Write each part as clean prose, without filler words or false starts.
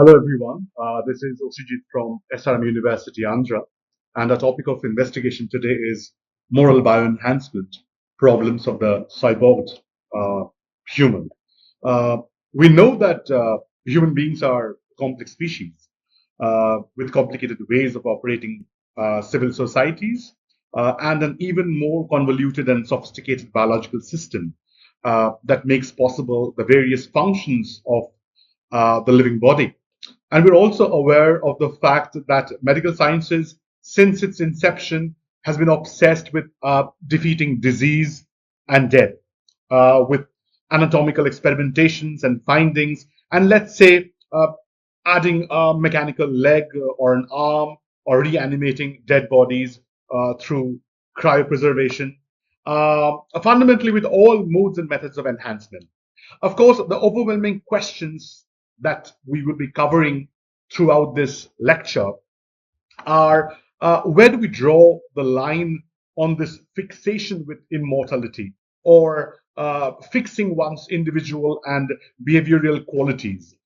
Hello, everyone. This is Osijit from SRM University, Andhra, and our topic of investigation today is moral bioenhancement, problems of the cyborg human. Uh, we know that human beings are complex species with complicated ways of operating civil societies and an even more convoluted and sophisticated biological system that makes possible the various functions of the living body. And we're also aware of the fact that medical sciences, since its inception, has been obsessed with defeating disease and death, with anatomical experimentations and findings, and let's say adding a mechanical leg or an arm, or reanimating dead bodies through cryopreservation, fundamentally with all modes and methods of enhancement. Of course, the overwhelming questions that we will be covering throughout this lecture are where do we draw the line on this fixation with immortality or fixing one's individual and behavioral qualities?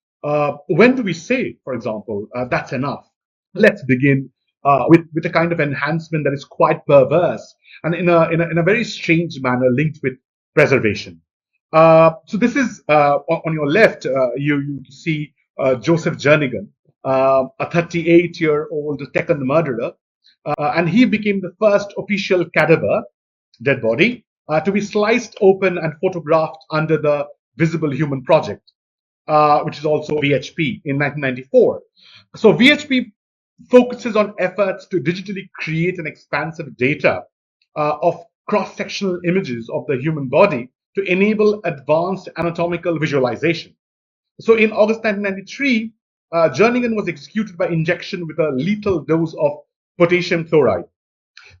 When do we say, for example, that's enough? Let's begin with a kind of enhancement that is quite perverse and in a very strange manner linked with preservation. So this is on your left, you see Joseph Jernigan, a 38-year-old Tekken murderer, and he became the first official cadaver, dead body, to be sliced open and photographed under the Visible Human Project, which is also VHP in 1994. So VHP focuses on efforts to digitally create an expansive data of cross-sectional images of the human body to enable advanced anatomical visualization. So in August 1993, Jernigan was executed by injection with a lethal dose of potassium chloride.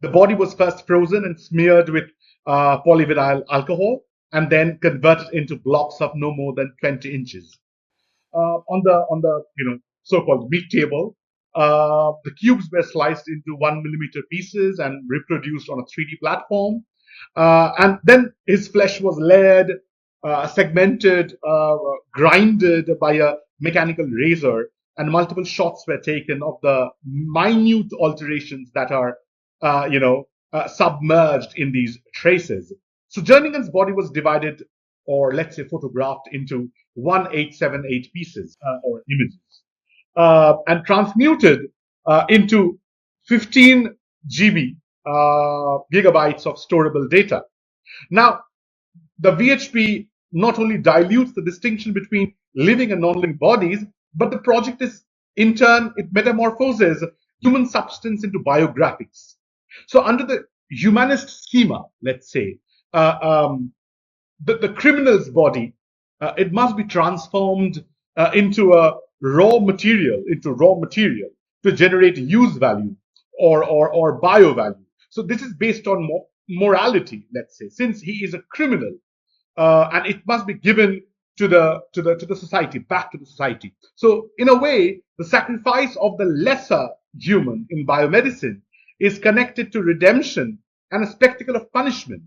The body was first frozen and smeared with polyvinyl alcohol and then converted into blocks of no more than 20 inches. On the so-called meat table, the cubes were sliced into 1 millimeter pieces and reproduced on a 3D platform. And then his flesh was layered, segmented, grinded by a mechanical razor, and multiple shots were taken of the minute alterations that are, submerged in these traces. So Jerningan's body was divided, or let's say photographed, into 1878 pieces or images, and transmuted into 15 GB gigabytes of storable data. Now, the VHP not only dilutes the distinction between living and non-living bodies, but the project is in turn it metamorphoses human substance into biographics. So, under the humanist schema, let's say, uh, um, the criminal's body, it must be transformed into raw material to generate use value or bio value. So this is based on morality, let's say, since he is a criminal, and it must be given to the society, back to the society. So in a way, the sacrifice of the lesser human in biomedicine is connected to redemption and a spectacle of punishment.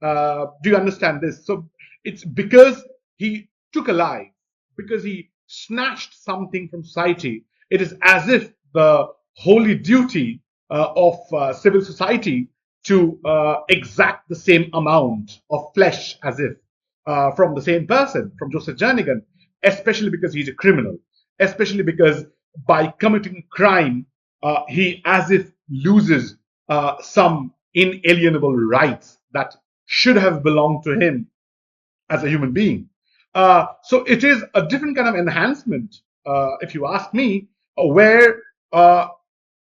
Do you understand this? So it's because he took a life, because he snatched something from society. It is as if the holy duty of civil society to exact the same amount of flesh as if from the same person, from Joseph Jernigan, especially because he's a criminal, especially because by committing crime, he as if loses some inalienable rights that should have belonged to him as a human being. So it is a different kind of enhancement, if you ask me, where uh,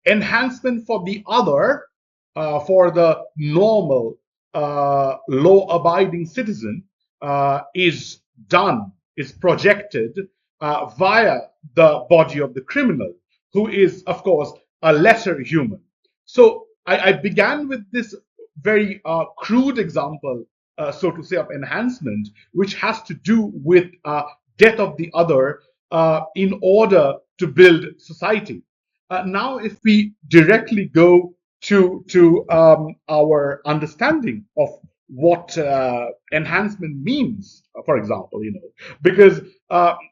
enhancement for the other, for the normal, law abiding citizen, is done, is projected via the body of the criminal, who is, of course, a lesser human. So I began with this very crude example, so to say, of enhancement, which has to do with death of the other in order to build society. Now, if we directly go to our understanding of what enhancement means, for example, because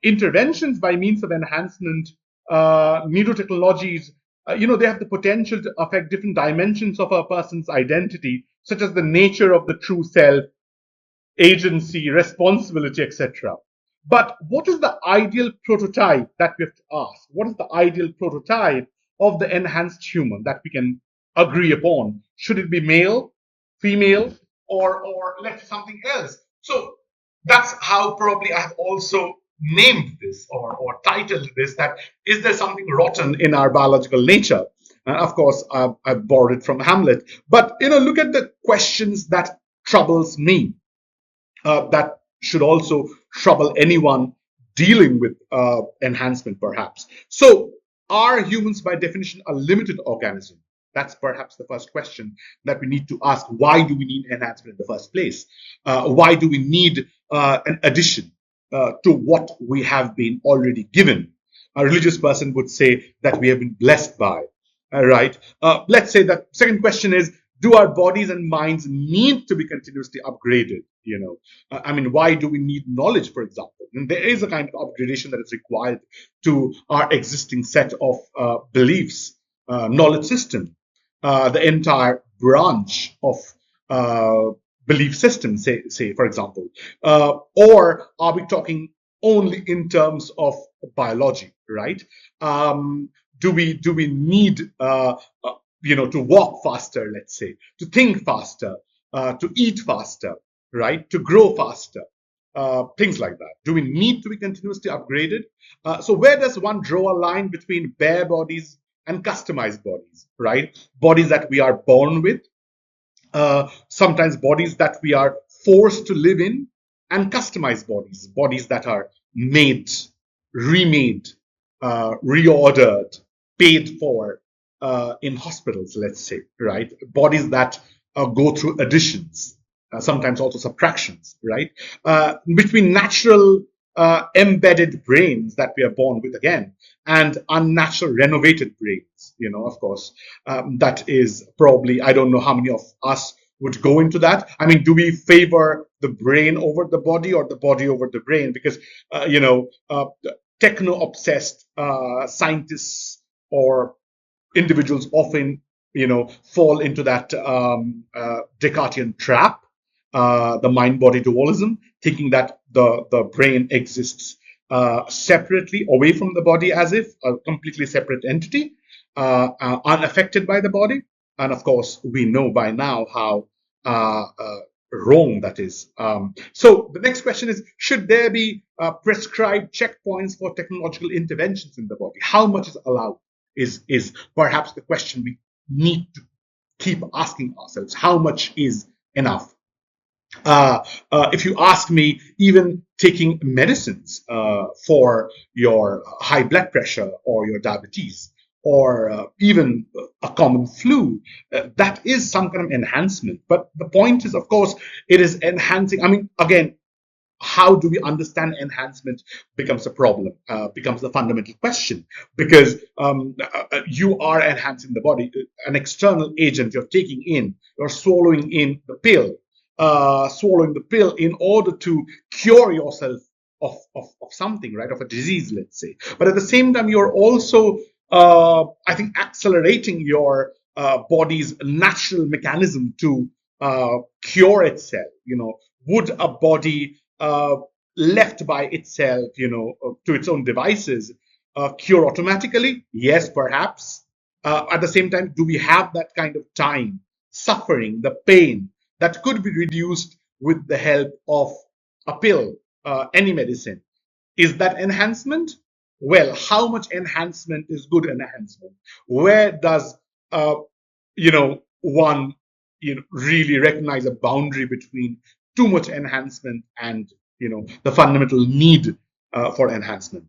interventions by means of enhancement, neurotechnologies, they have the potential to affect different dimensions of a person's identity, such as the nature of the true self, agency, responsibility, etc. But what is the ideal prototype that we have to ask? What is the ideal prototype of the enhanced human that we can agree upon? Should it be male, female, or let's say something else? So that's how probably I have also named this or titled this, that is there something rotten in our biological nature? And of course, I've borrowed it from Hamlet. But look at the questions that troubles me, that should also trouble anyone dealing with enhancement, perhaps. So, are humans by definition a limited organism? That's perhaps the first question that we need to ask. Why do we need enhancement in the first place? Why do we need an addition to what we have been already given? A religious person would say that we have been blessed by. Right? Let's say that second question is, do our bodies and minds need to be continuously upgraded? I mean, why do we need knowledge, for example? And there is a kind of upgradation that is required to our existing set of beliefs, knowledge system, the entire branch of belief system, say for example, or are we talking only in terms of biology, right? Do we need to walk faster, let's say, to think faster, to eat faster, right, to grow faster, things like that? Do we need to be continuously upgraded? So where does one draw a line between bare bodies and customized bodies, right? Bodies that we are born with, sometimes bodies that we are forced to live in, and customized bodies that are made, remade, reordered, paid for in hospitals, let's say, right? Bodies that go through additions, sometimes also subtractions, right? Between natural embedded brains that we are born with, again, and unnatural renovated brains, of course, that is probably, I don't know how many of us would go into that. I mean, do we favor the brain over the body or the body over the brain? Because, techno obsessed scientists or individuals often, fall into that Descartesian trap, the mind-body dualism, thinking that the brain exists separately away from the body, as if a completely separate entity, unaffected by the body. And of course, we know by now how wrong that is. So the next question is, should there be prescribed checkpoints for technological interventions in the body? How much is allowed is perhaps the question we need to keep asking ourselves. How much is enough? If you ask me, even taking medicines for your high blood pressure or your diabetes, or even a common flu, that is some kind of enhancement. But the point is, of course, it is enhancing. I mean, again, how do we understand enhancement becomes a problem, becomes the fundamental question, because you are enhancing the body, an external agent you're taking in, you're swallowing in the pill, swallowing the pill in order to cure yourself of something, right, of a disease, let's say. But at the same time, you're also, I think, accelerating your body's natural mechanism to cure itself. Would a body left by itself, to its own devices, cure automatically? Yes, perhaps. At the same time, do we have that kind of time, suffering, the pain that could be reduced with the help of a pill, any medicine? Is that enhancement? Well, how much enhancement is good enhancement? Where does one really recognize a boundary between too much enhancement and the fundamental need for enhancement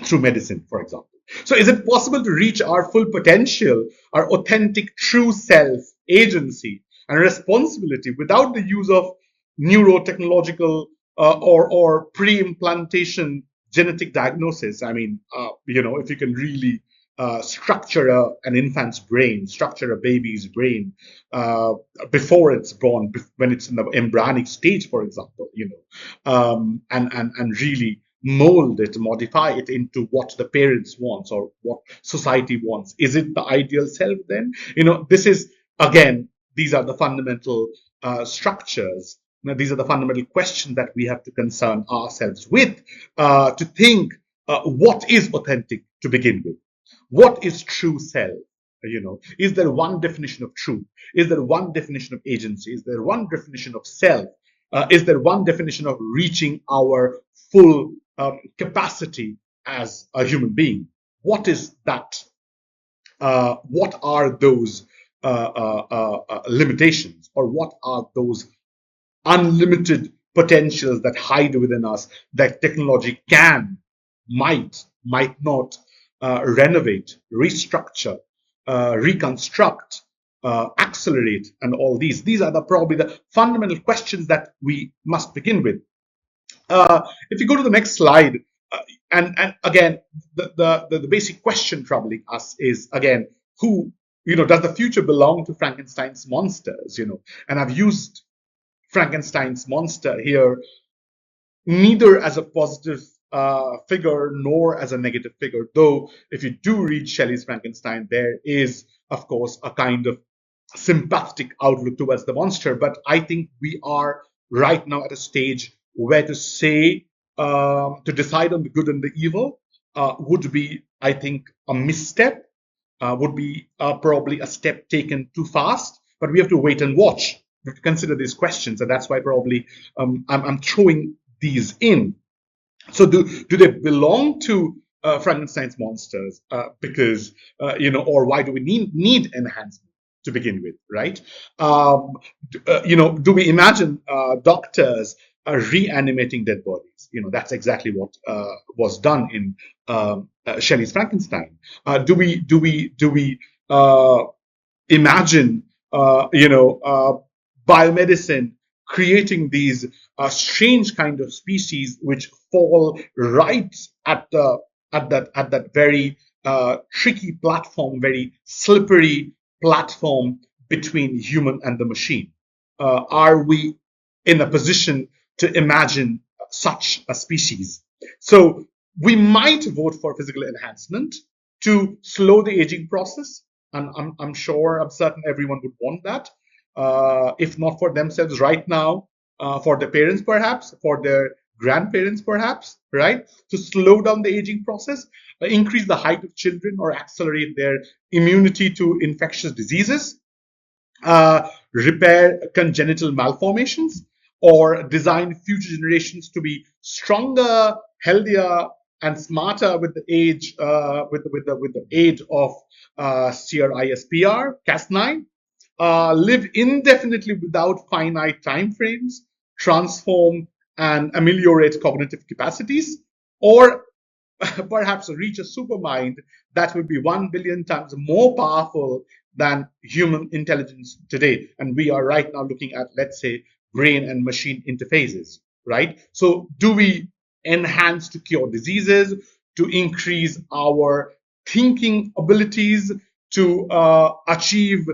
through medicine, for example? So is it possible to reach our full potential, our authentic true self, agency, and responsibility without the use of neurotechnological or pre-implantation genetic diagnosis? I mean, if you can really structure an infant's brain, structure a baby's brain uh, before it's born, when it's in the embryonic stage, for example, and really mold it, modify it into what the parents wants or what society wants. Is it the ideal self then? This is, again, these are the fundamental structures. These are the fundamental questions that we have to concern ourselves with, to think what is authentic to begin with. What is true self? Is there one definition of truth? Is there one definition of agency? Is there one definition of self? Is there one definition of reaching our full capacity as a human being? What is that? What are those limitations, or what are those unlimited potentials that hide within us that technology might not renovate, restructure, reconstruct, accelerate, and all these. These are probably the fundamental questions that we must begin with. If you go to the next slide, and again, the basic question troubling us is, again, who, does the future belong to Frankenstein's monsters? And I've used Frankenstein's monster here neither as a positive figure nor as a negative figure. Though, if you do read Shelley's Frankenstein, there is, of course, a kind of sympathetic outlook towards the monster. But I think we are right now at a stage where to say, to decide on the good and the evil would be, I think, a misstep, would be probably a step taken too fast. But we have to wait and watch. We have to consider these questions, and that's why probably I'm throwing these in. So do they belong to Frankenstein's monsters? Because or why do we need enhancement to begin with, right? Do we imagine doctors reanimating dead bodies? That's exactly what was done in Shelley's Frankenstein. Do we imagine biomedicine creating these strange kind of species which fall right at that very tricky platform, very slippery platform between human and the machine? Are we in a position to imagine such a species? So we might vote for physical enhancement to slow the aging process. And I'm sure, I'm certain everyone would want that. If not for themselves right now, for their parents perhaps, for their grandparents perhaps, right? To slow down the aging process, increase the height of children, or accelerate their immunity to infectious diseases, repair congenital malformations, or design future generations to be stronger, healthier, and smarter with the age, with the aid of CRISPR, Cas9, live indefinitely without finite time frames, transform and ameliorate cognitive capacities, or perhaps reach a supermind that would be 1 billion times more powerful than human intelligence today. And we are right now looking at, let's say, brain and machine interfaces, right? So do we enhance to cure diseases, to increase our thinking abilities, to achieve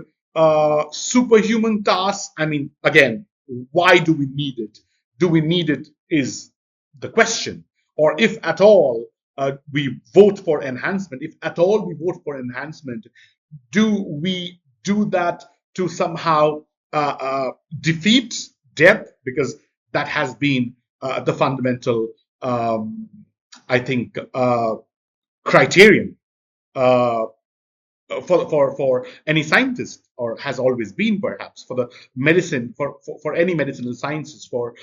superhuman tasks? I mean, again, why do we need it? Do we need it is the question. Or if at all we vote for enhancement, if at all we vote for enhancement, do we do that to somehow defeat depth? Because that has been the fundamental, I think, criterion uh, for any scientist, or has always been perhaps for the medicine, for any medicinal sciences, for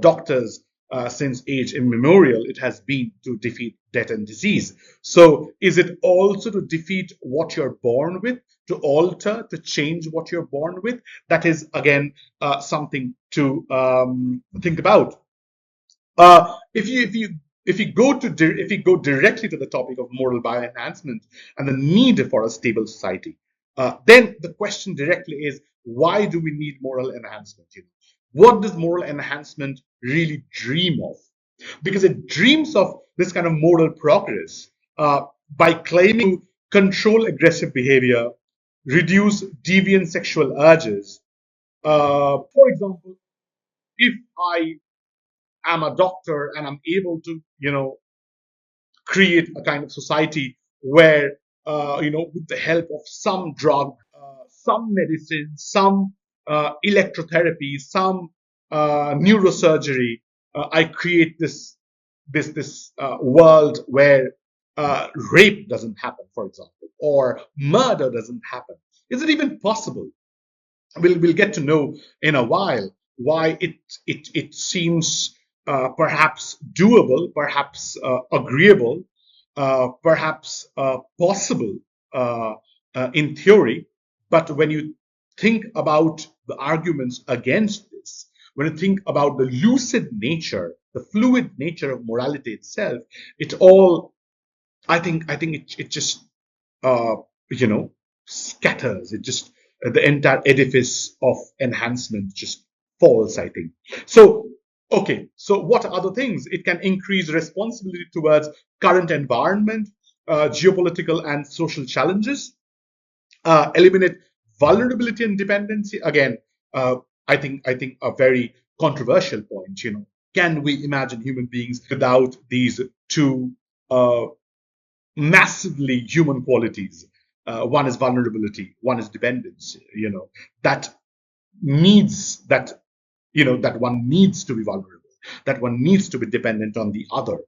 doctors, since age immemorial, it has been to defeat death and disease. So is it also to defeat what you're born with, to alter, to change what you're born with? That is, again, something to think about. If you go directly to the topic of moral bioenhancement and the need for a stable society, then the question directly is, why do we need moral enhancement? What does moral enhancement really dream of? Because it dreams of this kind of moral progress by claiming control aggressive behavior, reduce deviant sexual urges. For example, if I am a doctor and I'm able to, create a kind of society where, with the help of some drug, some medicine, some electrotherapy, some neurosurgery, I create this world where rape doesn't happen, for example, or murder doesn't happen. Is it even possible? We'll get to know in a while why it seems perhaps doable, perhaps agreeable, perhaps possible in theory. But when you think about the arguments against this, when you think about the lucid nature, the fluid nature of morality itself, it all, I think it just uh, you know scatters. It just the entire edifice of enhancement just falls, I think. So okay, so what other things? It can increase responsibility towards current environment, geopolitical and social challenges, eliminate vulnerability and dependency. Again, uh, I think a very controversial point. Can we imagine human beings without these two uh, massively human qualities? One is vulnerability, one is dependence. That needs that one needs to be vulnerable, that one needs to be dependent on the other.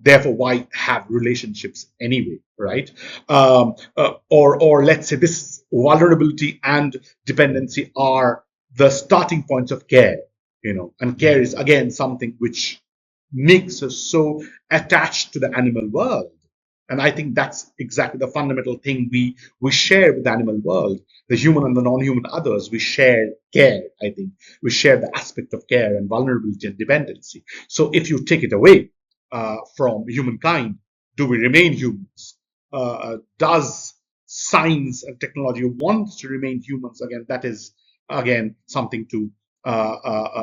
Therefore, why have relationships anyway, right? Or let's say this vulnerability and dependency are the starting points of care. And care is again something which makes us so attached to the animal world. And I think that's exactly the fundamental thing we share with the animal world, the human and the non-human others. We share care, I think. We share the aspect of care and vulnerability and dependency. So if you take it away from humankind, do we remain humans? Does science and technology want to remain humans? Again, that is again something to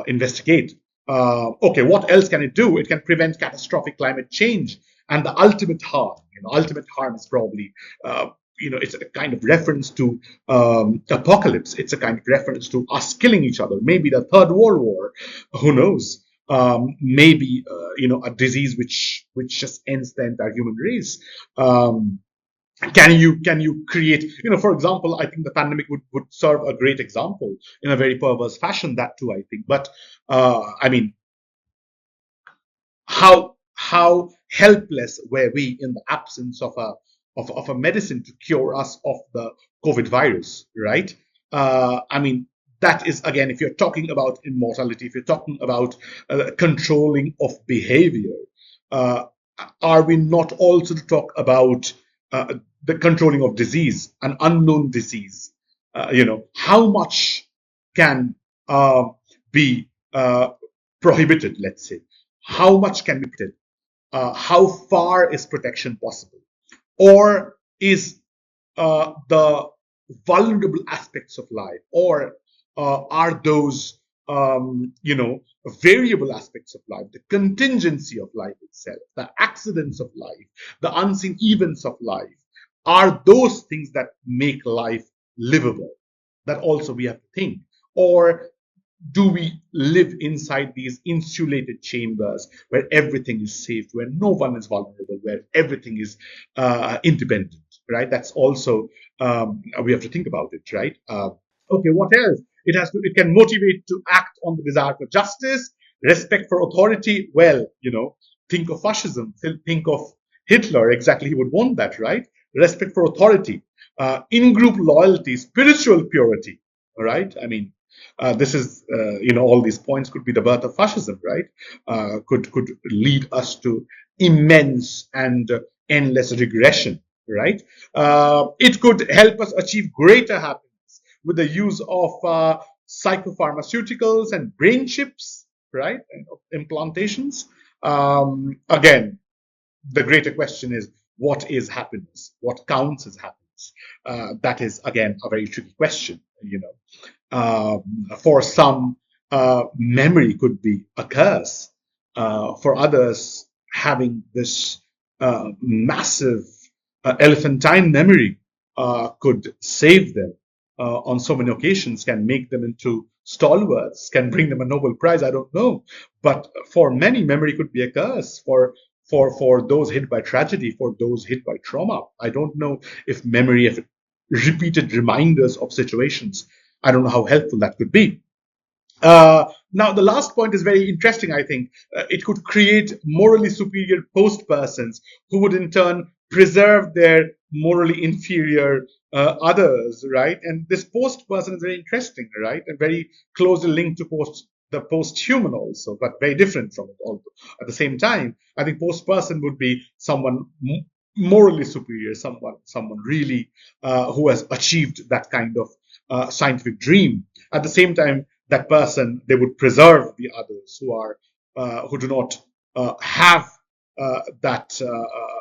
investigate. Okay, what else can it do? It can prevent catastrophic climate change and the ultimate harm. Ultimate harm is probably, it's a kind of reference to apocalypse. It's a kind of reference to us killing each other. Maybe the Third World War. Who knows? Maybe a disease which just ends the entire human race. Can you create, for example, I think the pandemic would serve a great example in a very perverse fashion, that too, I think. But I mean, how helpless were we in the absence of a medicine to cure us of the COVID virus, right? I mean, that is again, if you're talking about immortality, if you're talking about controlling of behavior, uh, are we not also to talk about the controlling of disease, an unknown disease? How much can be prohibited, let's say? How much can be protected? How far is protection possible? Or is the vulnerable aspects of life, or are those variable aspects of life, the contingency of life itself, the accidents of life, the unseen events of life, are those things that make life livable? That also we have to think. Or do we live inside these insulated chambers where everything is safe, where no one is vulnerable, where everything is independent, right? That's also, we have to think about it, right? Okay, what else? It can motivate to act on the desire for justice, respect for authority. Well, think of fascism, think of Hitler. Exactly, he would want that, right? Respect for authority, in-group loyalty, spiritual purity. All right. I mean, this is, all these points could be the birth of fascism, right? Could lead us to immense and endless regression, right? It could help us achieve greater happiness with the use of psychopharmaceuticals and brain chips, right? And implantations. Again, the greater question is, what is happiness? What counts as happiness? That is again a very tricky question. For some, memory could be a curse. For others, having this massive elephantine memory could save them on so many occasions, can make them into stalwarts, can bring them a Nobel Prize. I don't know, but for many, memory could be a curse. For those hit by tragedy, for those hit by trauma, I don't know if memory, if repeated reminders of situations, I don't know how helpful that could be. Now, the last point is very interesting, I think. It could create morally superior post persons who would in turn preserve their morally inferior others, right? And this post person is very interesting, right? And very closely linked to the post human also, but very different from it also. At the same time, I think post person would be someone morally superior, someone really who has achieved that kind of scientific dream. At the same time, that person, they would preserve the others who do not have that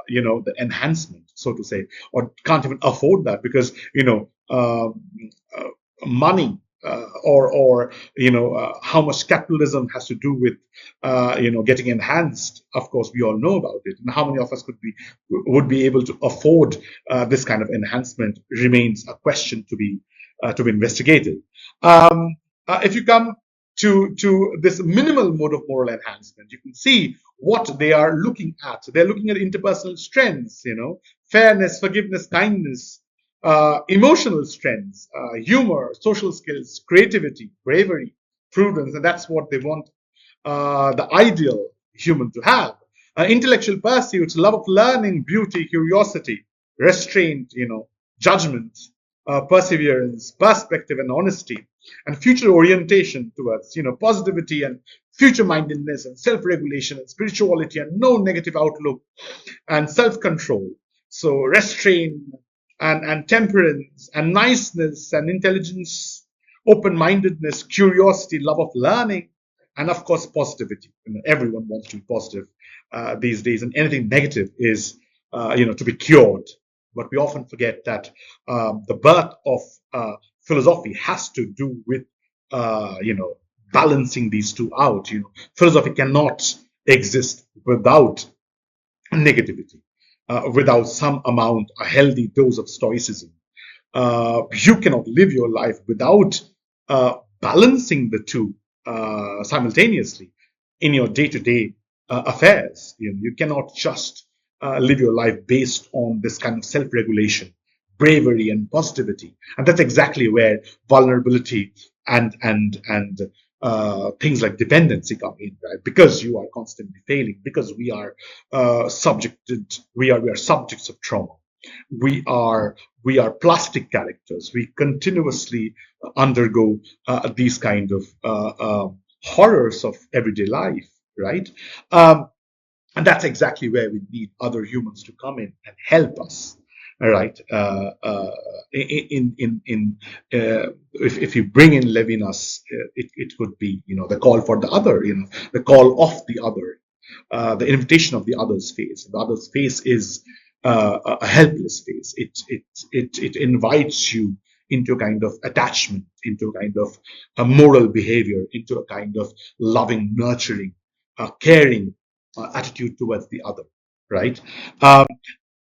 the enhancement, so to say, or can't even afford that because money or how much capitalism has to do with getting enhanced. Of course, we all know about it, and how many of us would be able to afford this kind of enhancement remains a question to be investigated. If you come to this minimal mode of moral enhancement, you can see what they are looking at. They're looking at interpersonal strengths, fairness, forgiveness, kindness, emotional strengths, humor, social skills, creativity, bravery, prudence, and that's what they want the ideal human to have. Intellectual pursuits, love of learning, beauty, curiosity, restraint, judgment, perseverance, perspective, and honesty, and future orientation towards, positivity and future mindedness and self regulation and spirituality and no negative outlook and self control. So, restraint and temperance and niceness and intelligence, open mindedness, curiosity, love of learning, and of course, positivity. Everyone wants to be positive these days, and anything negative is, to be cured. But we often forget that the birth of philosophy has to do with, balancing these two out. Philosophy cannot exist without negativity, without some amount, a healthy dose of stoicism. You cannot live your life without balancing the two simultaneously in your day-to-day affairs. You cannot just live your life based on this kind of self-regulation, bravery, and positivity. And that's exactly where vulnerability and things like dependency come in, right? Because you are constantly failing, because we are we are subjects of trauma. We are plastic characters. We continuously undergo these kind of horrors of everyday life, right? And that's exactly where we need other humans to come in and help us. All right. If you bring in Levinas, it could be the call for the other, the call of the other, the invitation of the other's face. The other's face is a helpless face. It invites you into a kind of attachment, into a kind of a moral behavior, into a kind of loving, nurturing, caring attitude towards the other, right?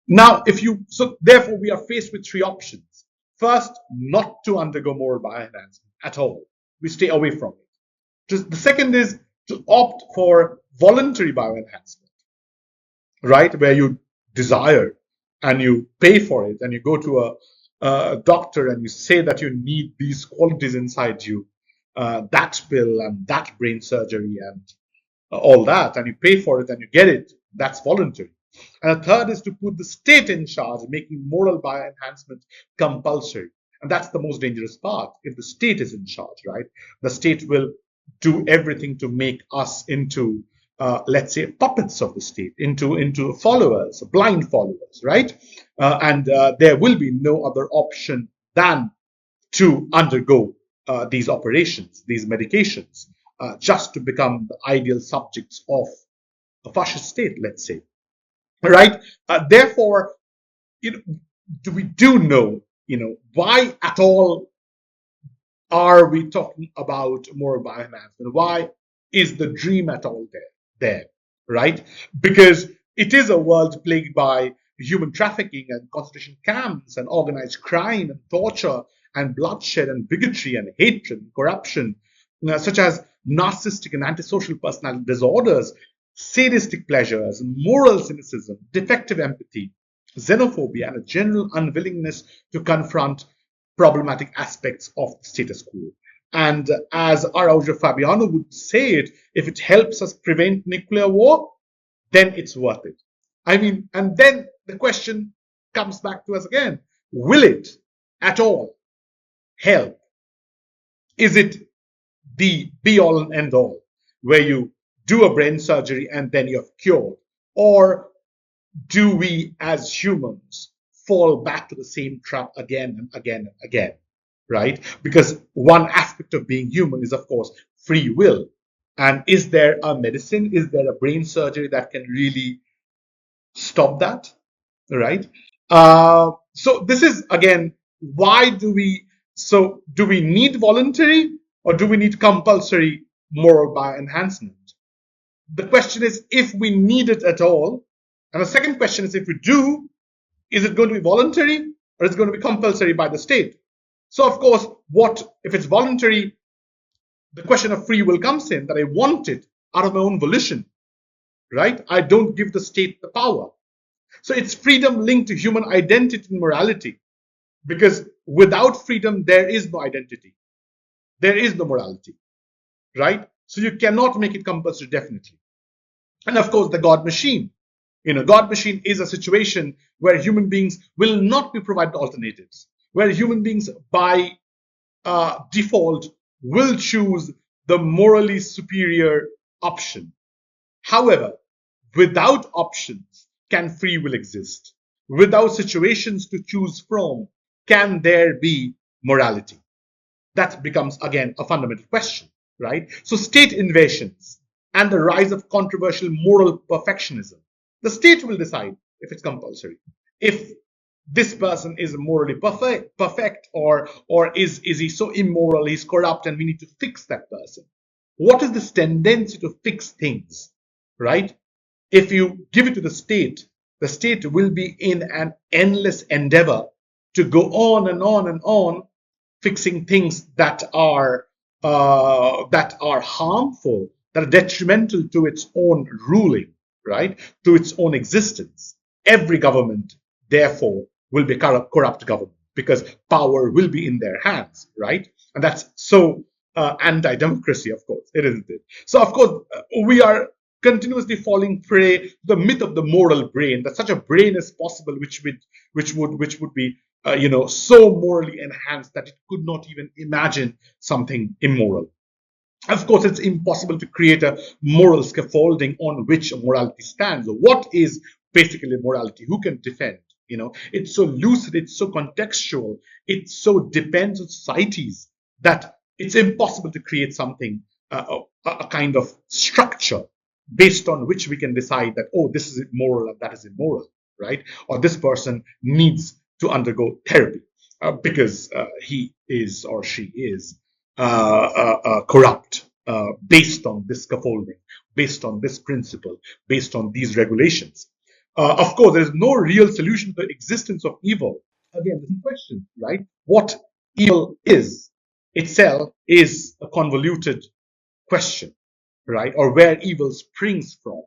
Now, so therefore, we are faced with three options. First, not to undergo moral bioenhancement at all. We stay away from it. The second is to opt for voluntary bioenhancement, right? Where you desire and you pay for it and you go to a doctor and you say that you need these qualities inside you, that pill and that brain surgery and all that, and you pay for it and you get it. That's voluntary. And a third is to put the state in charge, making moral bioenhancement compulsory. And that's the most dangerous part. If the state is in charge, right, the state will do everything to make us into, let's say, puppets of the state, into followers, blind followers, right? And there will be no other option than to undergo these operations, these medications, just to become the ideal subjects of a fascist state, let's say. Right? Therefore, we do know, why at all are we talking about moral bioenhancement? Why is the dream at all there? Right? Because it is a world plagued by human trafficking and concentration camps and organized crime and torture and bloodshed and bigotry and hatred and corruption, such as narcissistic and antisocial personality disorders, sadistic pleasures, moral cynicism, defective empathy, xenophobia, and a general unwillingness to confront problematic aspects of the status quo. And as Araujo Fabiano would say it, if it helps us prevent nuclear war, then it's worth it. I mean, and then the question comes back to us again. Will it at all help? Is it the be all and end all where you do a brain surgery and then you're cured? Or do we as humans fall back to the same trap again and again and again? Right? Because one aspect of being human is, of course, free will. And is there a medicine? Is there a brain surgery that can really stop that? Right? So this is again, why do we? So do we need voluntary or do we need compulsory moral bioenhancement? The question is if we need it at all. And the second question is if we do, is it going to be voluntary or is it going to be compulsory by the state? So of course, what if it's voluntary? The question of free will comes in, that I want it out of my own volition, right? I don't give the state the power. So it's freedom linked to human identity and morality, because without freedom, there is no identity. There is no morality, right? So you cannot make it compulsory, definitely. And of course, the God machine. God machine is a situation where human beings will not be provided alternatives, where human beings by default will choose the morally superior option. However, without options, can free will exist? Without situations to choose from, can there be morality? That becomes, again, a fundamental question, right? So state invasions and the rise of controversial moral perfectionism. The state will decide if it's compulsory. If this person is morally perfect or is he so immoral, he's corrupt, and we need to fix that person. What is this tendency to fix things, right? If you give it to the state will be in an endless endeavor to go on and on and on, fixing things that are harmful, that are detrimental to its own ruling, right? To its own existence. Every government, therefore, will be corrupt government because power will be in their hands, right? And that's so anti-democracy, of course, isn't it? So, of course, we are continuously falling prey to the myth of the moral brain, that such a brain is possible, which would be so morally enhanced that it could not even imagine something immoral. Of course, it's impossible to create a moral scaffolding on which morality stands. What is basically morality? Who can defend? It's so lucid, it's so contextual, it so depends on societies that it's impossible to create something, a kind of structure based on which we can decide that, oh, this is immoral and that is immoral, right? Or this person needs to undergo therapy because he is or she is corrupt based on this scaffolding, based on this principle, based on these regulations. Of course, there is no real solution to the existence of evil. Again, this question, right? What evil is itself is a convoluted question, right? Or where evil springs from.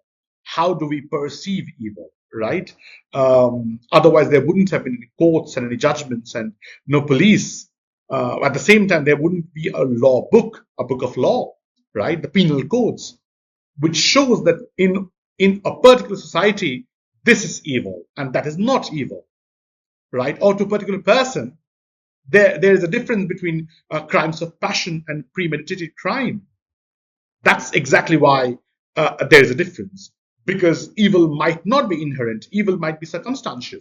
How do we perceive evil, right? Otherwise, there wouldn't have been any courts and any judgments and no police. At the same time, there wouldn't be a book of law, right? The penal codes, which shows that in a particular society, this is evil and that is not evil, right? Or to a particular person, there is a difference between crimes of passion and premeditated crime. That's exactly why there is a difference, because evil might not be inherent. Evil might be circumstantial.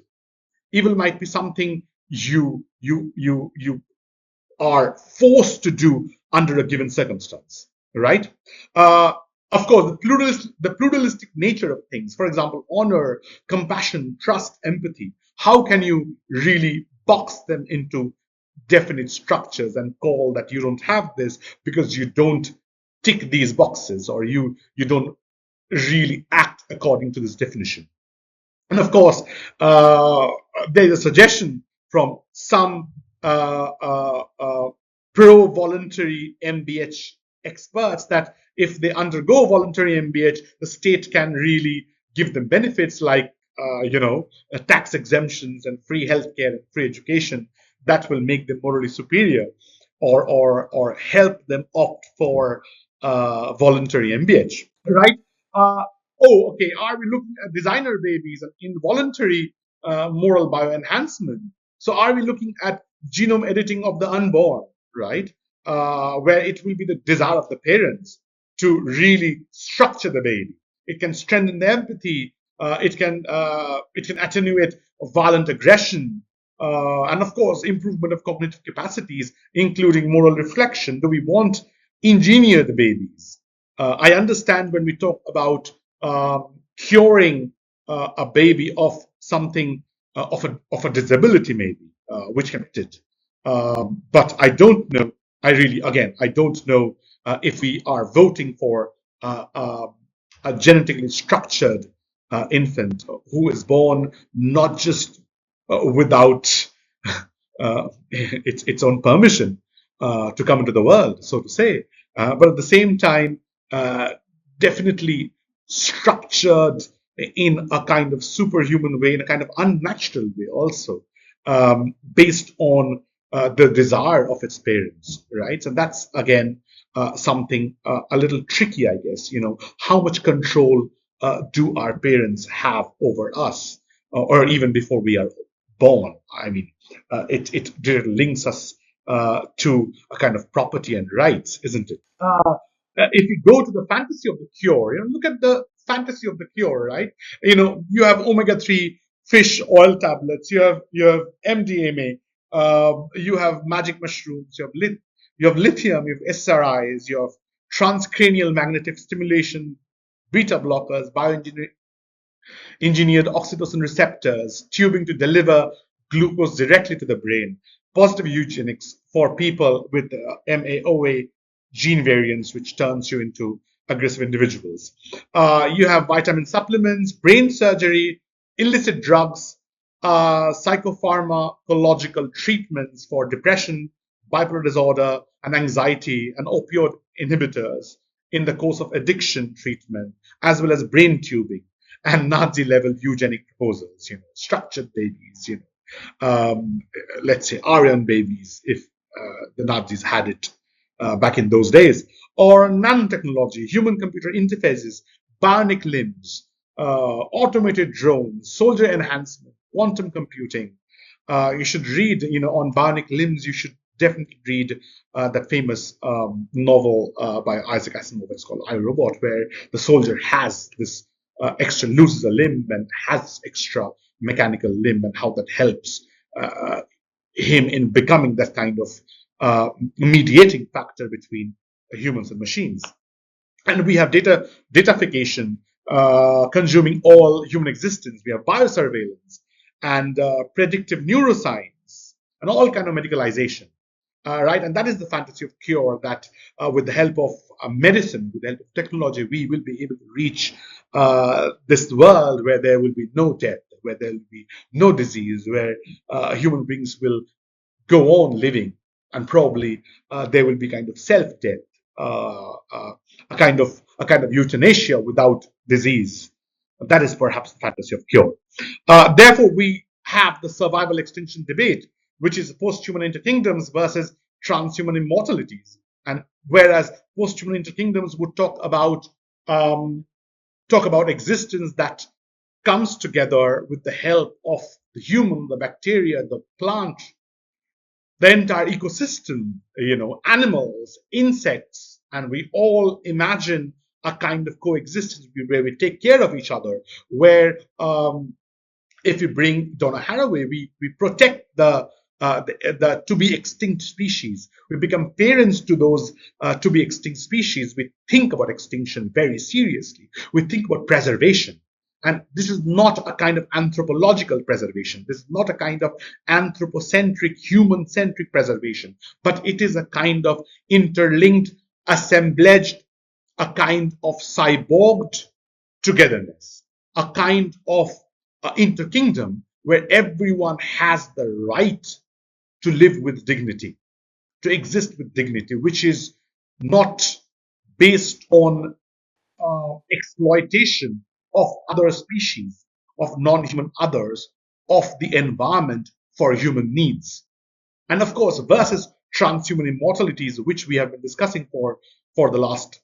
Evil might be something you are forced to do under a given circumstance, right? Of course, the pluralistic nature of things, for example, honor, compassion, trust, empathy, how can you really box them into definite structures and call that you don't have this because you don't tick these boxes or you don't really act according to this definition? And of course, there's a suggestion from some pro voluntary MBH experts that if they undergo voluntary MBH, the state can really give them benefits like, tax exemptions and free healthcare and free education that will make them morally superior, or help them opt for voluntary MBH, right? Uh, oh, okay. Are we looking at designer babies and involuntary moral bioenhancement? So, are we looking at genome editing of the unborn, right? Where it will be the desire of the parents to really structure the baby. It can strengthen the empathy. It can attenuate violent aggression, and of course, improvement of cognitive capacities, including moral reflection. Do we want engineered babies? I understand when we talk about curing a baby of something, of a disability, maybe, which can be it. But I don't know. I don't know if we are voting for a genetically structured infant who is born not just without its own permission to come into the world, so to say, but at the same time, uh, definitely structured in a kind of superhuman way, in a kind of unnatural way, also, based on the desire of its parents, right? So that's again something a little tricky, I guess. How much control do our parents have over us, or even before we are born? I mean, it links us to a kind of property and rights, isn't it? If you go to the fantasy of the cure, look at the fantasy of the cure, right? You have omega-3 fish oil tablets, you have MDMA, you have magic mushrooms, you have lithium, you have SRIs, you have transcranial magnetic stimulation, beta blockers, bioengineered oxytocin receptors, tubing to deliver glucose directly to the brain, positive eugenics for people with MAOA gene variants, which turns you into aggressive individuals. You have vitamin supplements, brain surgery, illicit drugs, psychopharmacological treatments for depression, bipolar disorder, and anxiety, and opioid inhibitors in the course of addiction treatment, as well as brain tubing and Nazi level eugenic proposals, structured babies, let's say Aryan babies, if the Nazis had it back in those days, or nanotechnology, human computer interfaces, bionic limbs, automated drones, soldier enhancement, quantum computing. You should read, on bionic limbs, you should definitely read that famous novel by Isaac Asimov. It's called I, Robot, where the soldier has this extra, loses a limb and has extra mechanical limb, and how that helps uh, him in becoming that kind of mediating factor between humans and machines. And we have datafication consuming all human existence. We have biosurveillance and predictive neuroscience and all kind of medicalization. Right, and that is the fantasy of cure, that with the help of medicine, with the help of technology, we will be able to reach this world where there will be no death, where there will be no disease, where human beings will go on living, and probably there will be kind of self-death, a kind of euthanasia without disease. That is perhaps the fantasy of cure. Therefore, we have the survival extinction debate, which is post-human interkingdoms versus transhuman immortalities. And whereas post-human interkingdoms would talk about existence that comes together with the help of the human, the bacteria, the plant, the entire ecosystem, animals, insects, and we all imagine a kind of coexistence where we take care of each other, where if we bring Donna Haraway, we protect the to be extinct species. We become parents to those to be extinct species. We think about extinction very seriously. We think about preservation. And this is not a kind of anthropological preservation. This is not a kind of anthropocentric, human centric preservation, but it is a kind of interlinked, assemblaged, a kind of cyborged togetherness, a kind of interkingdom where everyone has the right to live with dignity, to exist with dignity, which is not based on exploitation of other species, of non human others, of the environment for human needs. And of course, versus transhuman immortalities, which we have been discussing for the last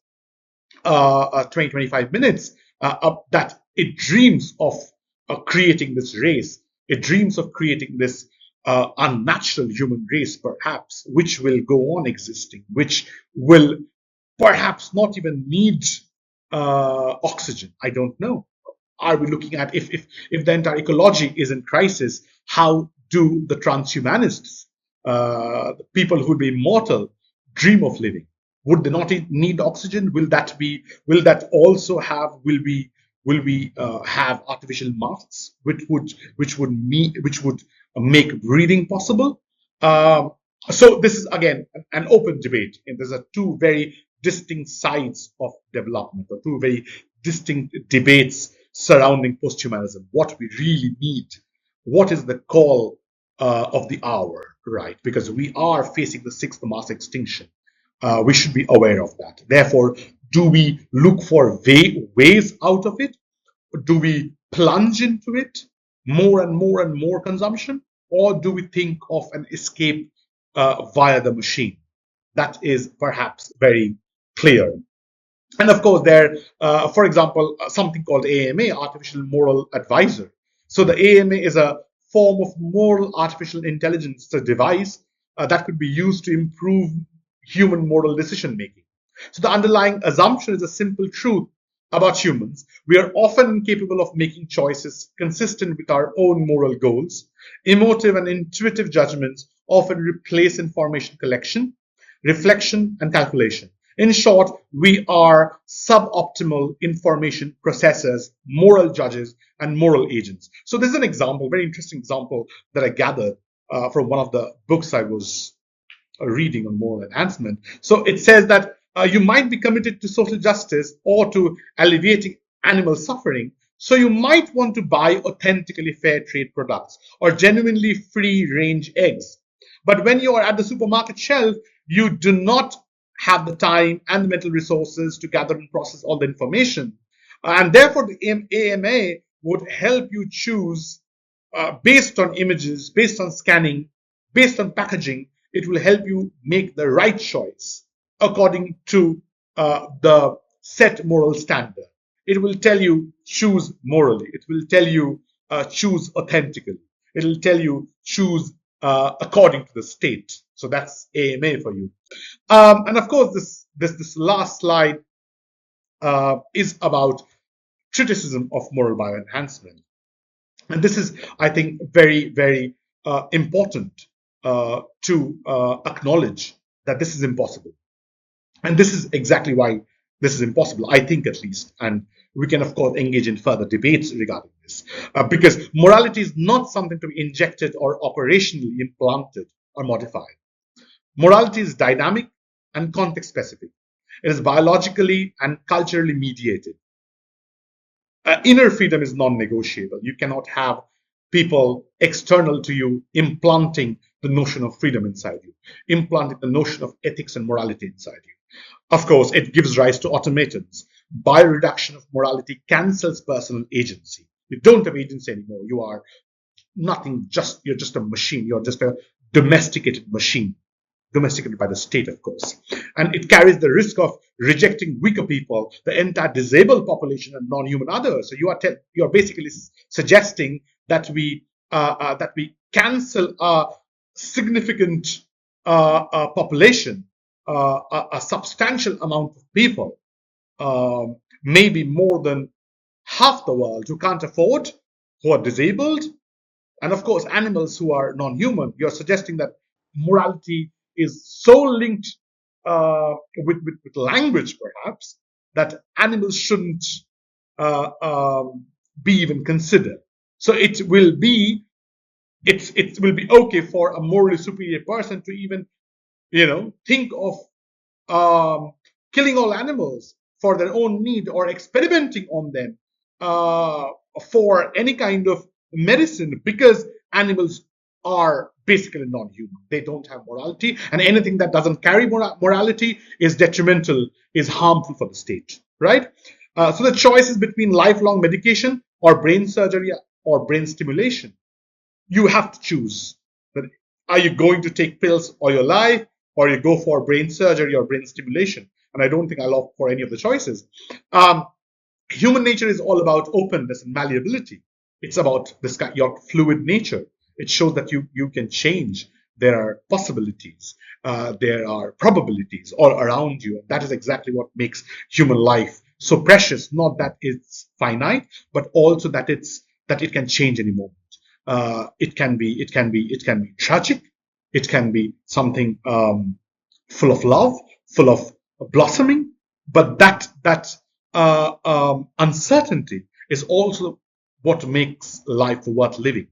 20, 25 minutes, that it dreams of creating this race. It dreams of creating this unnatural human race, perhaps, which will go on existing, which will perhaps not even need oxygen. I don't know. Are we looking at if the entire ecology is in crisis? How do the transhumanists, the people who would be immortal, dream of living? Would they not need oxygen? Will that also have will we have artificial masks which would make breathing possible? So this is again an open debate, and there's a two very distinct sides of development, or two very distinct debates surrounding posthumanism. What we really need, what is the call of the hour, right? Because we are facing the sixth mass extinction. We should be aware of that. Therefore, do we look for ways out of it? Do we plunge into it more and more and more consumption? Or do we think of an escape via the machine? That is perhaps very clear. And of course, for example, something called AMA, Artificial Moral Advisor. So the AMA is a form of moral artificial intelligence, a device that could be used to improve human moral decision making. So the underlying assumption is a simple truth about humans. We are often capable of making choices consistent with our own moral goals. Emotive and intuitive judgments often replace information collection, reflection, and calculation. In short, we are suboptimal information processors, moral judges, and moral agents. So this is an example, very interesting example that I gathered from one of the books I was reading on moral enhancement. So it says that you might be committed to social justice or to alleviating animal suffering. So you might want to buy authentically fair trade products or genuinely free range eggs. But when you are at the supermarket shelf, you do not have the time and the mental resources to gather and process all the information. And therefore, the AMA would help you choose based on images, based on scanning, based on packaging. It will help you make the right choice according to the set moral standard. It will tell you choose morally. It will tell you choose authentically. It will tell you choose according to the state. So that's AMA for you. And of course, this last slide is about criticism of moral bioenhancement. And this is, I think, very, very important to acknowledge that this is impossible. And this is exactly why this is impossible, I think, at least. And we can, of course, engage in further debates regarding this. Because morality is not something to be injected or operationally implanted or modified. Morality is dynamic and context specific. It is biologically and culturally mediated. Inner freedom is non-negotiable. You cannot have people external to you implanting the notion of freedom inside you, implanting the notion of ethics and morality inside you. Of course, it gives rise to automatons. Bioreduction of morality cancels personal agency. You don't have agency anymore. You are nothing, you're just a machine. You're just a domesticated machine, domesticated by the state, of course. And it carries the risk of rejecting weaker people, the entire disabled population, and non-human others. So you are basically suggesting that we cancel a significant population, a substantial amount of people, maybe more than half the world, who can't afford, who are disabled, and of course animals who are non-human. You're suggesting that morality is so linked with language, perhaps, that animals shouldn't be even considered. So it will be okay for a morally superior person to even think of killing all animals for their own need or experimenting on them for any kind of medicine, because animals are basically non-human. They don't have morality, and anything that doesn't carry morality is detrimental, is harmful for the state, right? So the choice is between lifelong medication or brain surgery or brain stimulation. You have to choose. Are you going to take pills all your life, or you go for brain surgery or brain stimulation? And I don't think I'll opt for any of the choices. Um, Human nature is all about openness and malleability. It's about this your fluid nature. It shows that you can change. There are possibilities. There are probabilities all around you. And that is exactly what makes human life so precious. Not that it's finite, but also that it can change any moment. It can be tragic. It can be something full of love, full of blossoming. But that uncertainty is also what makes life worth living,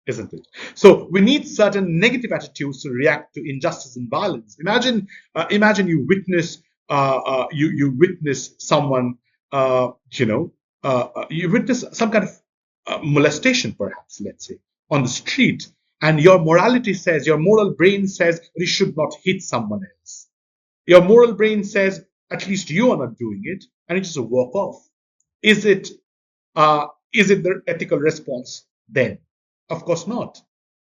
isn't it? So we need certain negative attitudes to react to injustice and violence. Imagine you witness you witness someone you witness some kind of molestation, perhaps, let's say, on the street, and your morality says, your moral brain says that you should not hit someone else. Your moral brain says at least you are not doing it, and you just walk off. Is it the ethical response then? Of course not.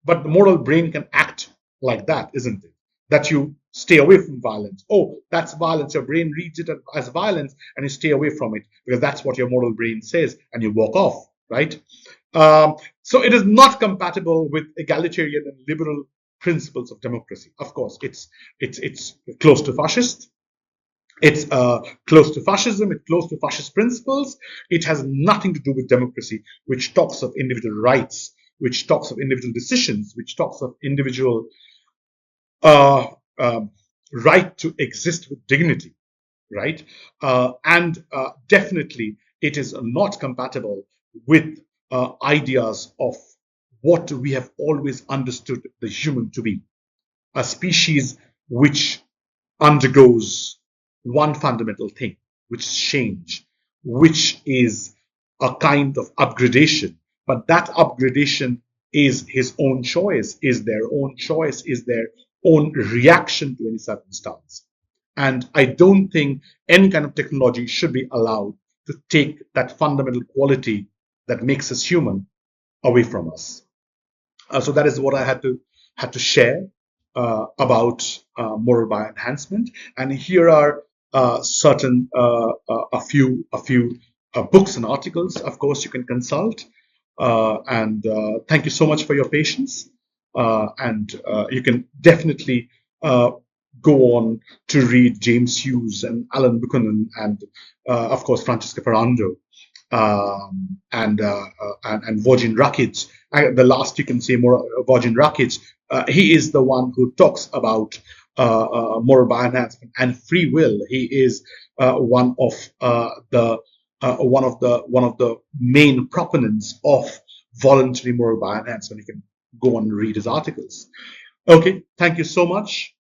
But the moral brain can act like that, isn't it? That you stay away from violence. Oh, that's violence. Your brain reads it as violence, and you stay away from it because that's what your moral brain says, and you walk off, right? So it is not compatible with egalitarian and liberal principles of democracy. Of course, it's close to fascist. It's close to fascism. It's close to fascist principles. It has nothing to do with democracy, which talks of individual rights, which talks of individual decisions, which talks of individual uh, um, right to exist with dignity, right? And definitely, it is not compatible with ideas of what we have always understood the human to be, a species which undergoes one fundamental thing, which is change, which is a kind of upgradation. But that upgradation is his own choice, is their own choice, is their own reaction to any circumstance. And I don't think any kind of technology should be allowed to take that fundamental quality that makes us human away from us. So that is what I had to share about moral bioenhancement. And here are certain a few books and articles. Of course, you can consult. And thank you so much for your patience. And you can definitely go on to read James Hughes and Alan Buchanan and of course Francesca Ferrando and Virgin Rakic. The last you can say more Virgin Rakic. He is the one who talks about moral bioenhancement and free will. He is one of the main proponents of voluntary moral bioenhancement. You can go and read his articles. Okay, thank you so much.